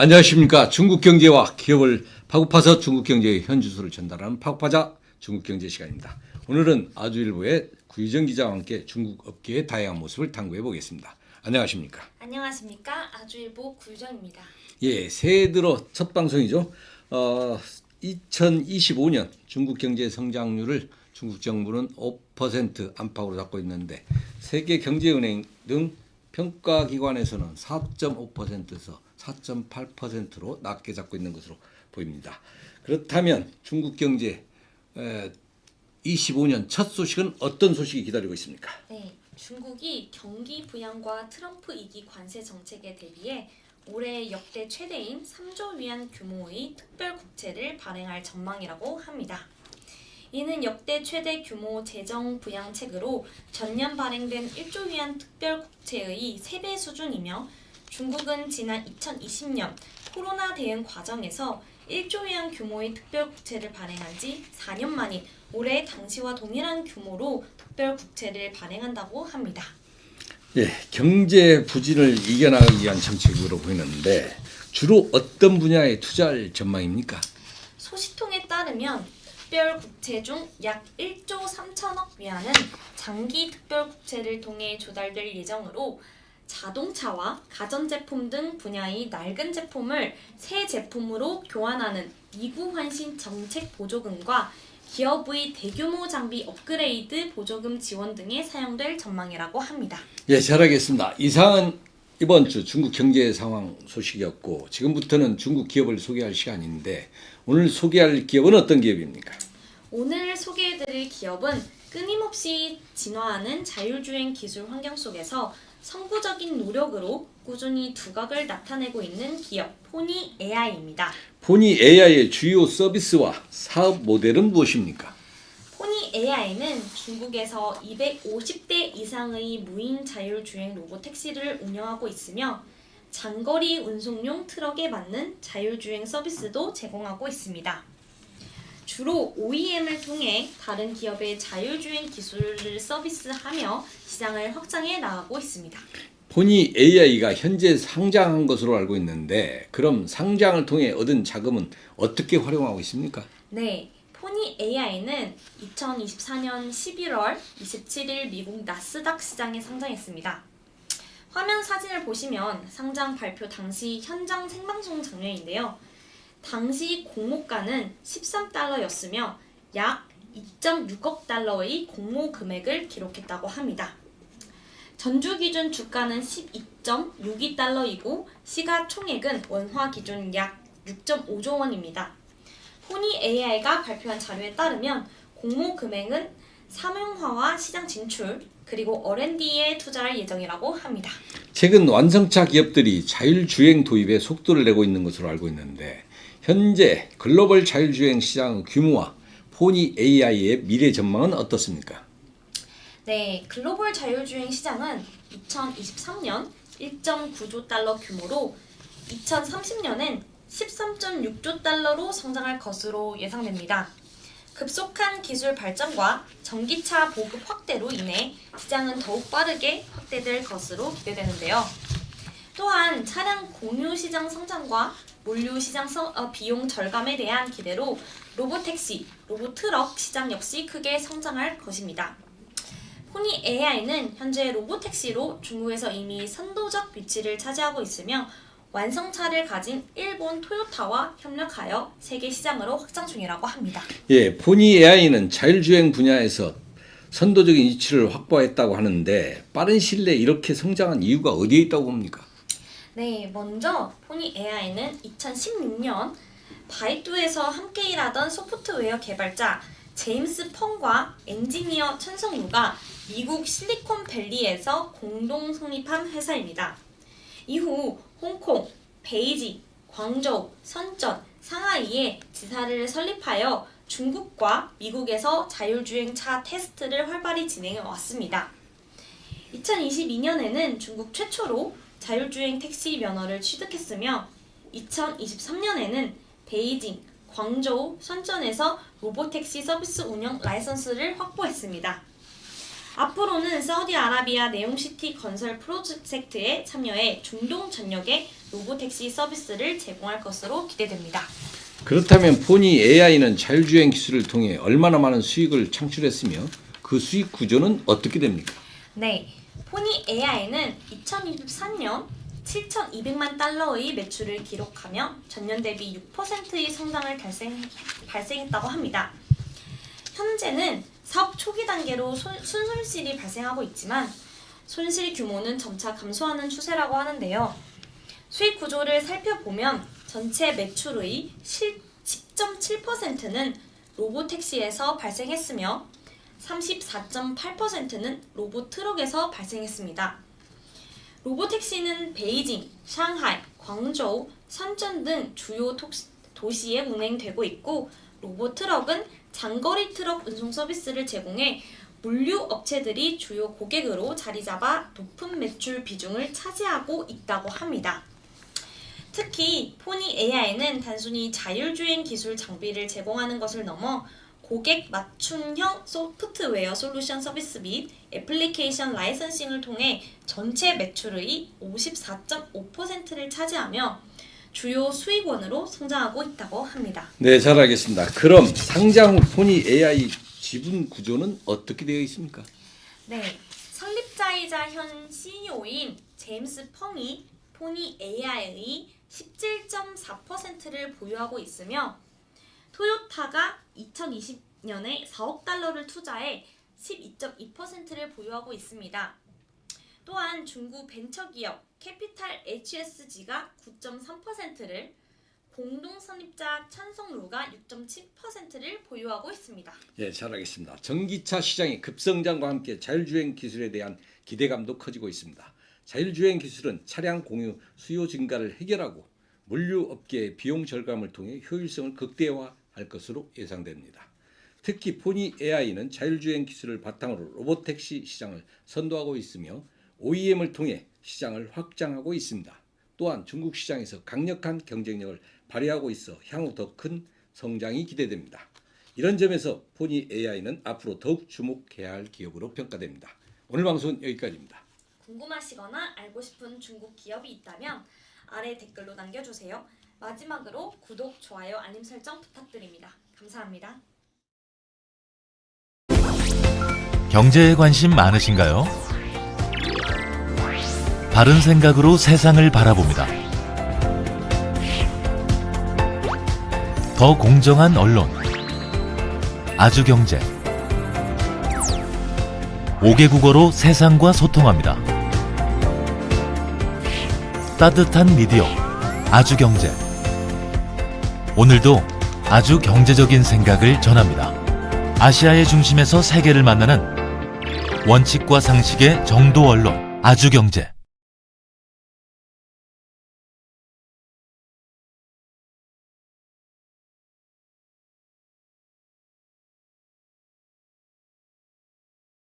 안녕하십니까. 중국 경제와 기업을 파고파서 중국 경제의 현주소를 전달하는 파고파자 중국 경제 시간입니다. 오늘은 아주일보의 구유정 기자와 함께 중국 업계의 다양한 모습을 탐구해 보겠습니다. 안녕하십니까. 안녕하십니까. 아주일보 구유정입니다. 예, 새해 들어 첫 방송이죠. 2025년 중국 경제 성장률을 중국 정부는 5% 안팎으로 잡고 있는데 세계경제은행 등 평가기관에서는 4.5%에서 4.8%로 낮게 잡고 있는 것으로 보입니다. 그렇다면 중국 경제 25년 첫 소식은 어떤 소식이 기다리고 있습니까? 네, 중국이 경기 부양과 트럼프 2기 관세 정책에 대비해 올해 역대 최대인 3조 위안 규모의 특별 국채를 발행할 전망이라고 합니다. 이는 역대 최대 규모 재정 부양책으로 전년 발행된 1조 위안 특별 국채의 3배 수준이며 중국은 지난 2020년 코로나 대응 과정에서 1조 위안 규모의 특별 국채를 발행한 지 4년 만인 올해 당시와 동일한 규모로 특별 국채를 발행한다고 합니다. 예, 경제 부진을 이겨나가기 위한 정책으로 보이는데 주로 어떤 분야에 투자할 전망입니까? 소식통에 따르면 특별 국채 중 약 1조 3천억 위안은 장기 특별 국채를 통해 조달될 예정으로 자동차와 가전제품 등 분야의 낡은 제품을 새 제품으로 교환하는 미구 환신 정책 보조금과 기업의 대규모 장비 업그레이드 보조금 지원 등에 사용될 전망이라고 합니다. 예, 잘하겠습니다. 이상은 이번 주 중국 경제 상황 소식이었고 지금부터는 중국 기업을 소개할 시간인데 오늘 소개할 기업은 어떤 기업입니까? 오늘 소개해드릴 기업은 끊임없이 진화하는 자율주행 기술 환경 속에서 선구적인 노력으로 꾸준히 두각을 나타내고 있는 기업 포니 AI입니다. 포니 AI의 주요 서비스와 사업 모델은 무엇입니까? 포니 AI는 중국에서 250대 이상의 무인 자율주행 로봇 택시를 운영하고 있으며 장거리 운송용 트럭에 맞는 자율주행 서비스도 제공하고 있습니다. 주로 OEM을 통해 다른 기업의 자율주행 기술을 서비스하며 시장을 확장해 나가고 있습니다. 포니 AI가 현재 상장한 것으로 알고 있는데 그럼 상장을 통해 얻은 자금은 어떻게 활용하고 있습니까? 네, 포니 AI는 2024년 11월 27일 미국 나스닥 시장에 상장했습니다. 화면 사진을 보시면 상장 발표 당시 현장 생방송 장면인데요. 당시 공모가는 13달러였으며 약 2.6억 달러의 공모 금액을 기록했다고 합니다. 전주 기준 주가는 12.62달러이고 시가총액은 원화 기준 약 6.5조 원입니다. 포니 AI가 발표한 자료에 따르면 공모 금액은 사명화와 시장 진출 그리고 R&D에 투자할 예정이라고 합니다. 최근 완성차 기업들이 자율주행 도입에 속도를 내고 있는 것으로 알고 있는데 현재 글로벌 자율주행 시장 규모와 포니 AI의 미래 전망은 어떻습니까? 네, 글로벌 자율주행 시장은 2023년 1.9조 달러 규모로 2030년엔 13.6조 달러로 성장할 것으로 예상됩니다. 급속한 기술 발전과 전기차 보급 확대로 인해 시장은 더욱 빠르게 확대될 것으로 기대되는데요. 또한 차량 공유 시장 성장과 물류 시장 비용 절감에 대한 기대로 로보택시, 로보트럭 시장 역시 크게 성장할 것입니다. 포니 AI는 현재 로보택시로 중국에서 이미 선도적 위치를 차지하고 있으며 완성차를 가진 일본 토요타와 협력하여 세계 시장으로 확장 중이라고 합니다. 예, 포니 AI는 자율주행 분야에서 선도적인 위치를 확보했다고 하는데 빠른 시일 내에 이렇게 성장한 이유가 어디에 있다고 봅니까? 네, 먼저 포니 AI는 2016년 바이두에서 함께 일하던 소프트웨어 개발자 제임스 펑과 엔지니어 천성우가 미국 실리콘밸리에서 공동 성립한 회사입니다. 이후 홍콩, 베이징, 광저우, 선전, 상하이에 지사를 설립하여 중국과 미국에서 자율주행차 테스트를 활발히 진행해 왔습니다. 2022년에는 중국 최초로 자율주행 택시 면허를 취득했으며 2023년에는 베이징, 광저우, 선전에서 로보택시 서비스 운영 라이선스를 확보했습니다. 앞으로는 사우디아라비아 네옴시티 건설 프로젝트에 참여해 중동 전역에 로보택시 서비스를 제공할 것으로 기대됩니다. 그렇다면 포니 AI는 자율주행 기술을 통해 얼마나 많은 수익을 창출했으며 그 수익 구조는 어떻게 됩니까? 네, 포니 AI는 2023년 7,200만 달러의 매출을 기록하며 전년 대비 6%의 성장을 발생했다고 합니다. 현재는 사업 초기 단계로 순손실이 발생하고 있지만 손실 규모는 점차 감소하는 추세라고 하는데요. 수익 구조를 살펴보면 전체 매출의 10.7%는 로보택시에서 발생했으며 34.8%는 로보트럭에서 발생했습니다. 로보택시는 베이징, 상하이, 광저우, 선전 등 주요 도시에 운행되고 있고 로보트럭은 장거리 트럭 운송 서비스를 제공해 물류 업체들이 주요 고객으로 자리 잡아 높은 매출 비중을 차지하고 있다고 합니다. 특히 포니 AI는 단순히 자율주행 기술 장비를 제공하는 것을 넘어 고객 맞춤형 소프트웨어 솔루션 서비스 및 애플리케이션 라이선싱을 통해 전체 매출의 54.5%를 차지하며 주요 수익원으로 성장하고 있다고 합니다. 네, 잘 알겠습니다. 그럼 상장 후 포니 AI 지분 구조는 어떻게 되어 있습니까? 네, 설립자이자 현 CEO인 제임스 펑이 포니 AI의 17.4%를 보유하고 있으며 토요타가 2020년에 4억 달러를 투자해 12.2%를 보유하고 있습니다. 또한 중국 벤처기업 캐피탈 HSG가 9.3%를 공동 설립자 찬성루가 6.7%를 보유하고 있습니다. 예, 잘 알겠습니다. 전기차 시장의 급성장과 함께 자율주행 기술에 대한 기대감도 커지고 있습니다. 자율주행 기술은 차량 공유 수요 증가를 해결하고 물류업계의 비용 절감을 통해 효율성을 극대화할 것으로 예상됩니다. 특히 포니 AI는 자율주행 기술을 바탕으로 로보택시 시장을 선도하고 있으며 OEM을 통해 시장을 확장하고 있습니다. 또한 중국 시장에서 강력한 경쟁력을 발휘하고 있어 향후 더 큰 성장이 기대됩니다. 이런 점에서 포니 AI는 앞으로 더욱 주목해야 할 기업으로 평가됩니다. 오늘 방송은 여기까지입니다. 궁금하시거나 알고 싶은 중국 기업이 있다면 아래 댓글로 남겨주세요. 마지막으로 구독, 좋아요, 알림 설정 부탁드립니다. 감사합니다. 경제에 관심 많으신가요? 바른 생각으로 세상을 바라봅니다. 더 공정한 언론, 아주경제. 5개 국어로 세상과 소통합니다. 따뜻한 미디어, 아주경제. 오늘도 아주 경제적인 생각을 전합니다. 아시아의 중심에서 세계를 만나는 원칙과 상식의 정도 언론, 아주경제.